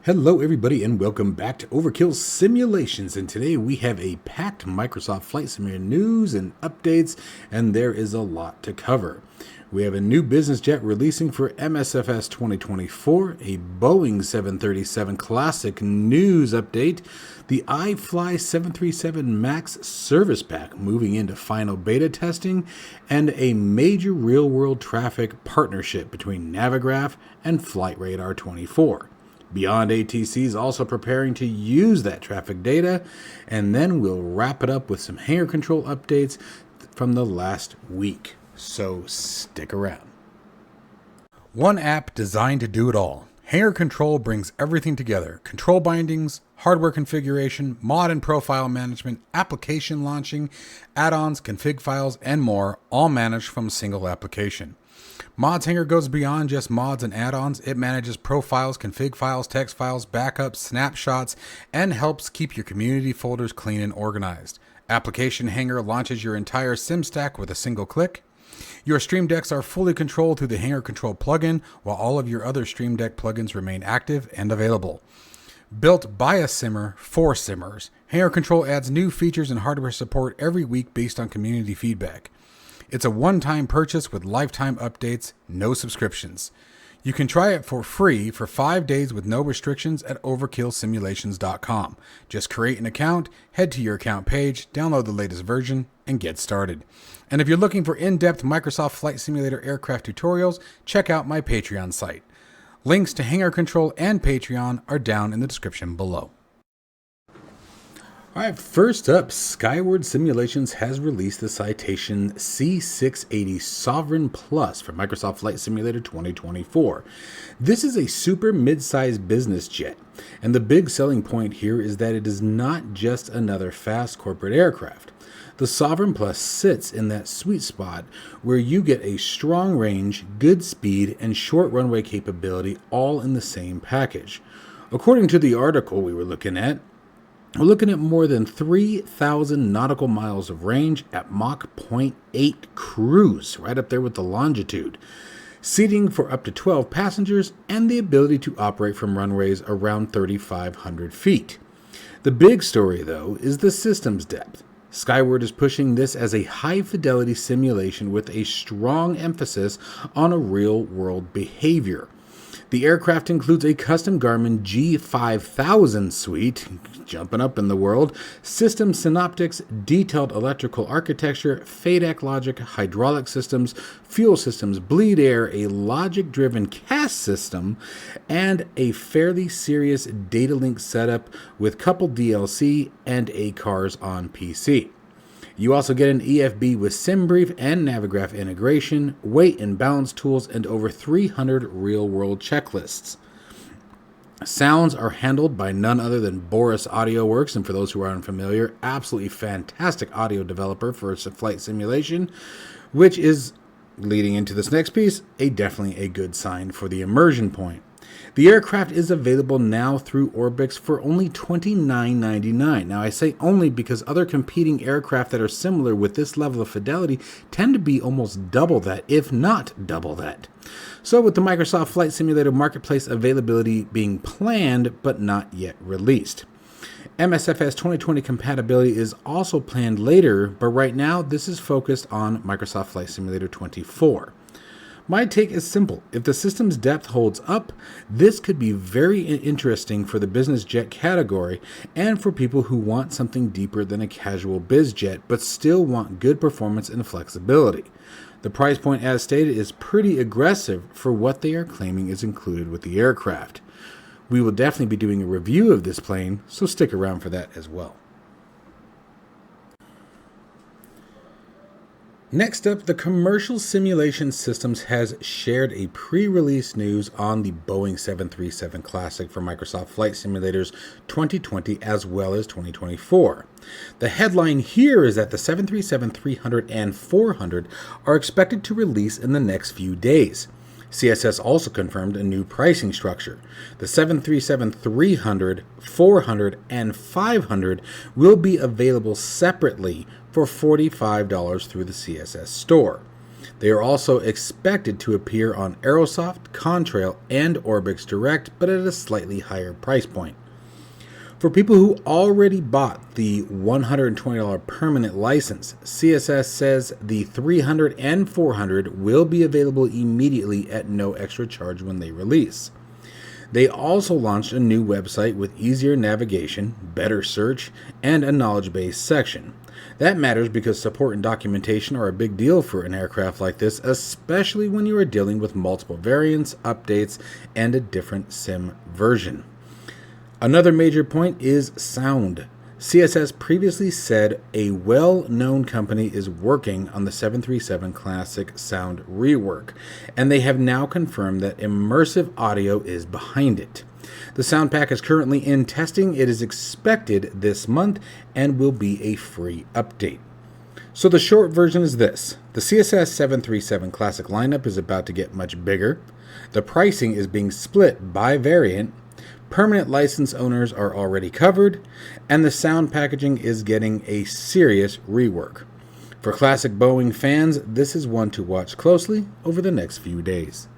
Hello everybody and welcome back to Overkill Simulations, and today we have a packed Microsoft Flight Simulator news and updates, and there is a lot to cover. We have a new business jet releasing for MSFS 2024, a Boeing 737 Classic news update, the iFly 737 MAX service pack moving into final beta testing, and a major real-world traffic partnership between Navigraph and Flightradar24. BeyondATC is also preparing to use that traffic data, and then we'll wrap it up with some HangarControl updates from the last week. So stick around. One app designed to do it all. HangarControl brings everything together: control bindings, hardware configuration, mod and profile management, application launching, add-ons, config files, and more, all managed from a single application. Mods Hanger goes beyond just mods and add-ons. It manages profiles, config files, text files, backups, snapshots, and helps keep your community folders clean and organized. Application Hanger launches your entire sim stack with a single click. Your Stream Decks are fully controlled through the HangarControl plugin, while all of your other Stream Deck plugins remain active and available. Built by a simmer for simmers, HangarControl adds new features and hardware support every week based on community feedback. It's a one-time purchase with lifetime updates, no subscriptions. You can try it for free for 5 days with no restrictions at overkillsimulations.com. Just create an account, head to your account page, download the latest version, and get started. And if you're looking for in-depth Microsoft Flight Simulator aircraft tutorials, check out my Patreon site. Links to HangarControl and Patreon are down in the description below. Alright, first up, Skyward Simulations has released the Citation C680 Sovereign Plus for Microsoft Flight Simulator 2024. This is a super mid-sized business jet, and the big selling point here is that it is not just another fast corporate aircraft. The Sovereign Plus sits in that sweet spot where you get a strong range, good speed, and short runway capability all in the same package. According to the article we were looking at, we're looking at more than 3,000 nautical miles of range at Mach 0.8 cruise, right up there with the Longitude, seating for up to 12 passengers, and the ability to operate from runways around 3,500 feet. The big story, though, is the system's depth. Skyward is pushing this as a high-fidelity simulation with a strong emphasis on a real-world behavior. The aircraft includes a custom Garmin G5000 suite, jumping up in the world, system synoptics, detailed electrical architecture, FADEC logic, hydraulic systems, fuel systems, bleed air, a logic-driven CAS system, and a fairly serious data link setup with coupled DLC and ACARS on PC. You also get an EFB with SimBrief and Navigraph integration, weight and balance tools, and over 300 real-world checklists. Sounds are handled by none other than Boris AudioWorks, and for those who are unfamiliar, absolutely fantastic audio developer for flight simulation, which is, leading into this next piece, definitely a good sign for the immersion point. The aircraft is available now through Orbix for only $29.99. Now I say only because other competing aircraft that are similar with this level of fidelity tend to be almost double that, if not double that. So with the Microsoft Flight Simulator Marketplace availability being planned but not yet released. MSFS 2020 compatibility is also planned later, but right now this is focused on Microsoft Flight Simulator 24. My take is simple. If the system's depth holds up, this could be very interesting for the business jet category and for people who want something deeper than a casual biz jet but still want good performance and flexibility. The price point, as stated, is pretty aggressive for what they are claiming is included with the aircraft. We will definitely be doing a review of this plane, so stick around for that as well. Next up, the Commercial Simulation Systems has shared a pre-release news on the Boeing 737 Classic for Microsoft Flight Simulators 2020 as well as 2024. The headline here is that the 737-300 and 400 are expected to release in the next few days. CSS also confirmed a new pricing structure. The 737-300, 400, and 500 will be available separately for $45 through the CSS store. They are also expected to appear on Aerosoft, Contrail, and Orbix Direct, but at a slightly higher price point. For people who already bought the $120 permanent license, CSS says the 300 and 400 will be available immediately at no extra charge when they release. They also launched a new website with easier navigation, better search, and a knowledge base section. That matters because support and documentation are a big deal for an aircraft like this, especially when you are dealing with multiple variants, updates, and a different sim version. Another major point is sound. CSS previously said a well-known company is working on the 737 Classic sound rework, and they have now confirmed that immersive audio is behind it. The sound pack is currently in testing. It is expected this month and will be a free update. So the short version is this. The CSS 737 Classic lineup is about to get much bigger. The pricing is being split by variant. Permanent license owners are already covered, and the sound packaging is getting a serious rework. For classic Boeing fans, this is one to watch closely over the next few days.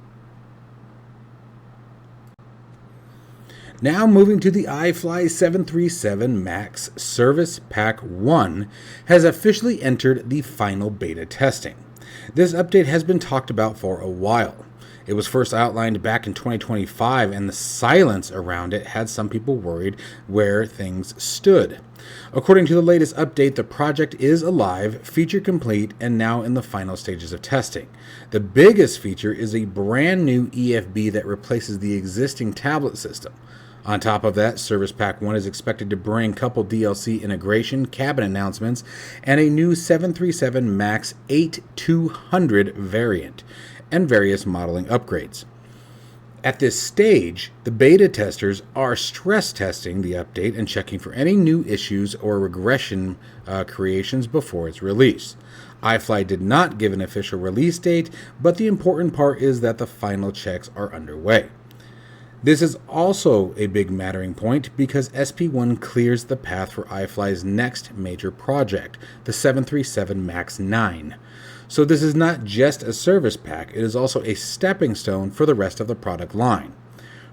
Now moving to the iFly 737 MAX Service Pack 1 has officially entered the final beta testing. This update has been talked about for a while. It was first outlined back in 2025, and the silence around it had some people worried where things stood. According to the latest update, the project is alive, feature complete, and now in the final stages of testing. The biggest feature is a brand new EFB that replaces the existing tablet system. On top of that, Service Pack 1 is expected to bring coupled DLC integration, cabin announcements, and a new 737 MAX 8200 variant, and various modeling upgrades. At this stage, the beta testers are stress testing the update and checking for any new issues or regression creations before its release. iFly did not give an official release date, but the important part is that the final checks are underway. This is also a big mattering point because SP1 clears the path for iFly's next major project, the 737 MAX 9. So this is not just a service pack, it is also a stepping stone for the rest of the product line.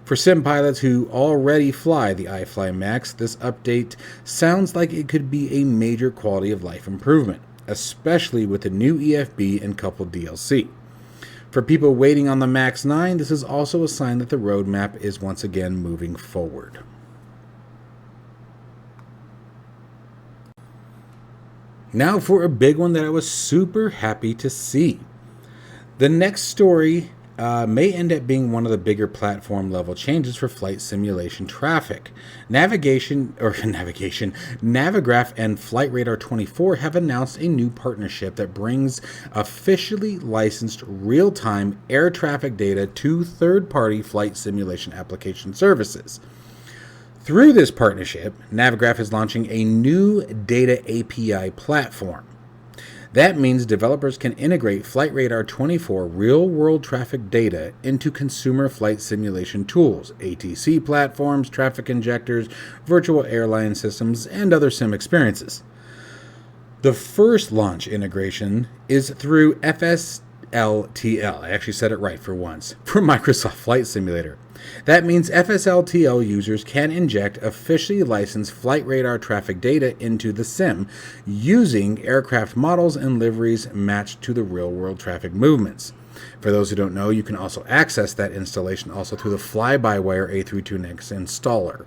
For sim pilots who already fly the iFly MAX, this update sounds like it could be a major quality of life improvement, especially with the new EFB and coupled DLC. For people waiting on the MAX 9, this is also a sign that the roadmap is once again moving forward. Now for a big one that I was super happy to see. The next story may end up being one of the bigger platform level changes for flight simulation traffic. Navigraph and Flightradar24 have announced a new partnership that brings officially licensed real-time air traffic data to third-party flight simulation application services. Through this partnership, Navigraph is launching a new data API platform. That means developers can integrate Flightradar24 real-world traffic data into consumer flight simulation tools, ATC platforms, traffic injectors, virtual airline systems, and other sim experiences. The first launch integration is through FSLTL. I actually said it right for once, for Microsoft Flight Simulator. That means FSLTL users can inject officially licensed flight radar traffic data into the sim using aircraft models and liveries matched to the real-world traffic movements. For those who don't know, you can also access that installation also through the fly-by-wire A32Next installer.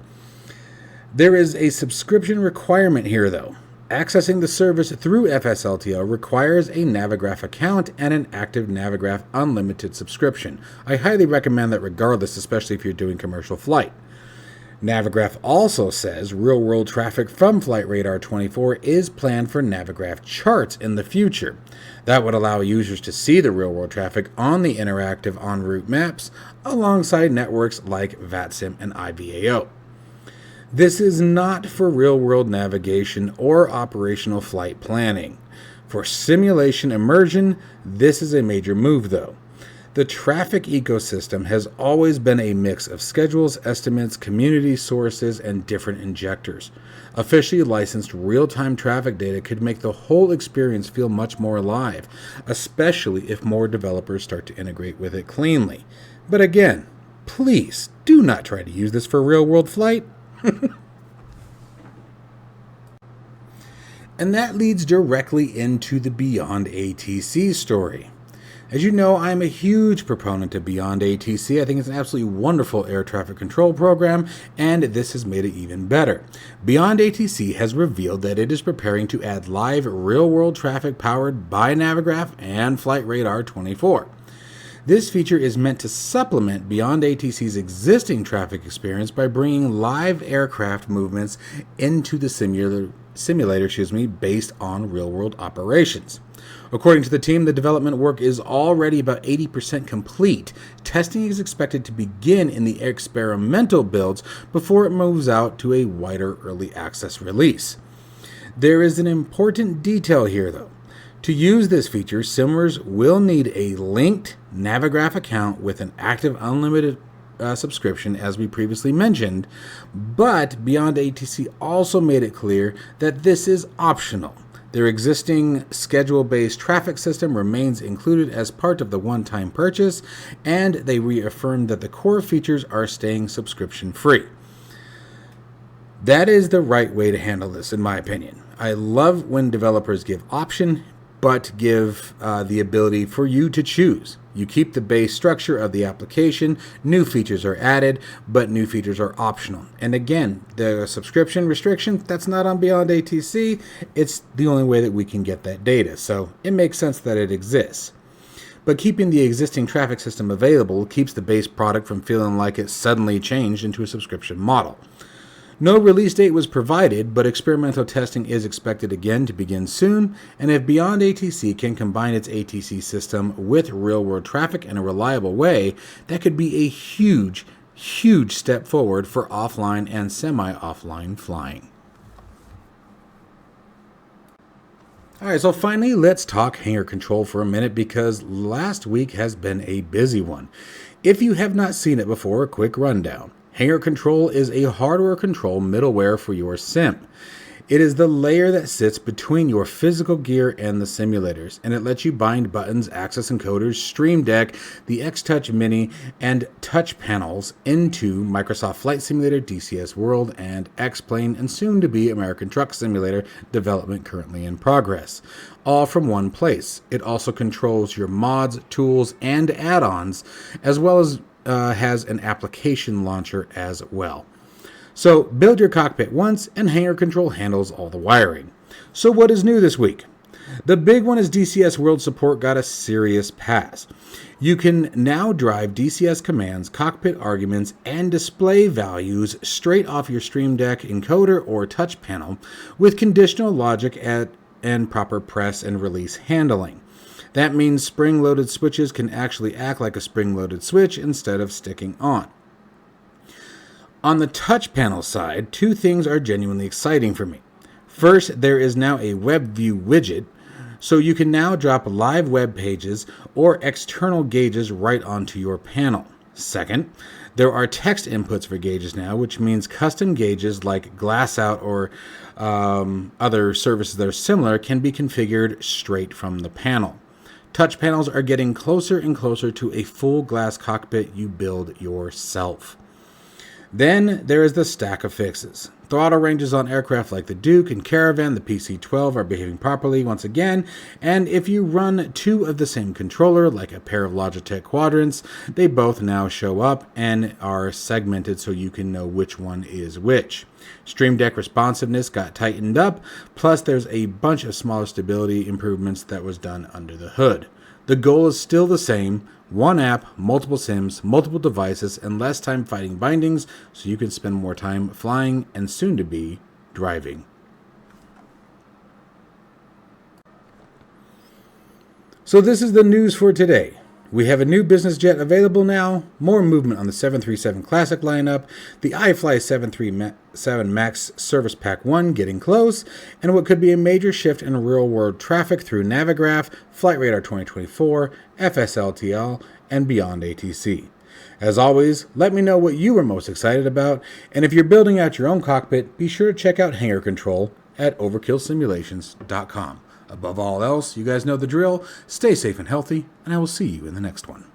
There is a subscription requirement here, though. Accessing the service through FSLTL requires a Navigraph account and an active Navigraph Unlimited subscription. I highly recommend that regardless, especially if you're doing commercial flight. Navigraph also says real-world traffic from Flightradar24 is planned for Navigraph charts in the future. That would allow users to see the real-world traffic on the interactive en route maps alongside networks like VATSIM and IVAO. This is not for real-world navigation or operational flight planning. For simulation immersion, this is a major move though. The traffic ecosystem has always been a mix of schedules, estimates, community sources, and different injectors. Officially licensed real-time traffic data could make the whole experience feel much more alive, especially if more developers start to integrate with it cleanly. But again, please do not try to use this for real-world flight. And that leads directly into the BeyondATC story. As you know, I'm a huge proponent of BeyondATC. I think it's an absolutely wonderful air traffic control program, and this has made it even better. BeyondATC has revealed that it is preparing to add live real-world traffic powered by Navigraph and Flightradar24. This feature is meant to supplement BeyondATC's existing traffic experience by bringing live aircraft movements into the simulator based on real-world operations. According to the team, the development work is already about 80% complete. Testing is expected to begin in the experimental builds before it moves out to a wider early access release. There is an important detail here, though. To use this feature, simulers will need a linked Navigraph account with an active unlimited subscription, as we previously mentioned, but BeyondATC also made it clear that this is optional. Their existing schedule-based traffic system remains included as part of the one-time purchase, and they reaffirmed that the core features are staying subscription-free. That is the right way to handle this, in my opinion. I love when developers give option, but give the ability for you to choose. You keep the base structure of the application, new features are added, but new features are optional. And again, the subscription restriction, that's not on BeyondATC, it's the only way that we can get that data, so it makes sense that it exists. But keeping the existing traffic system available keeps the base product from feeling like it suddenly changed into a subscription model. No release date was provided, but experimental testing is expected again to begin soon, and if BeyondATC can combine its ATC system with real-world traffic in a reliable way, that could be a huge, huge step forward for offline and semi-offline flying. Alright, so finally let's talk HangarControl for a minute, because last week has been a busy one. If you have not seen it before, a quick rundown. HangarControl is a hardware control middleware for your sim. It is the layer that sits between your physical gear and the simulators, and it lets you bind buttons, access encoders, Stream Deck, the X-Touch Mini, and touch panels into Microsoft Flight Simulator, DCS World, and X-Plane, and soon to be American Truck Simulator, development currently in progress. All from one place. It also controls your mods, tools, and add-ons, as well as has an application launcher as well. So build your cockpit once and HangarControl handles all the wiring. So what is new this week? The big one is DCS World support got a serious pass. You can now drive DCS commands, cockpit arguments, and display values straight off your Stream Deck encoder or touch panel with conditional logic and proper press and release handling. That means spring-loaded switches can actually act like a spring-loaded switch instead of sticking on. On the touch panel side, two things are genuinely exciting for me. First, there is now a web view widget, so you can now drop live web pages or external gauges right onto your panel. Second, there are text inputs for gauges now, which means custom gauges like glass out or other services that are similar can be configured straight from the panel. Touch panels are getting closer and closer to a full glass cockpit you build yourself. Then there is the stack of fixes. Throttle ranges on aircraft like the Duke and Caravan, the PC-12 are behaving properly once again, and if you run two of the same controller, like a pair of Logitech quadrants, they both now show up and are segmented so you can know which one is which. Stream Deck responsiveness got tightened up, plus there's a bunch of smaller stability improvements that was done under the hood. The goal is still the same: one app, multiple sims, multiple devices, and less time fighting bindings so you can spend more time flying and soon to be driving. So this is the news for today. We have a new business jet available now, more movement on the 737 Classic lineup, the iFly 737 MAX Service Pack 1 getting close, and what could be a major shift in real-world traffic through Navigraph, Flightradar24, FSLTL, and BeyondATC. As always, let me know what you were most excited about, and if you're building out your own cockpit, be sure to check out HangarControl at overkillsimulations.com. Above all else, you guys know the drill. Stay safe and healthy, and I will see you in the next one.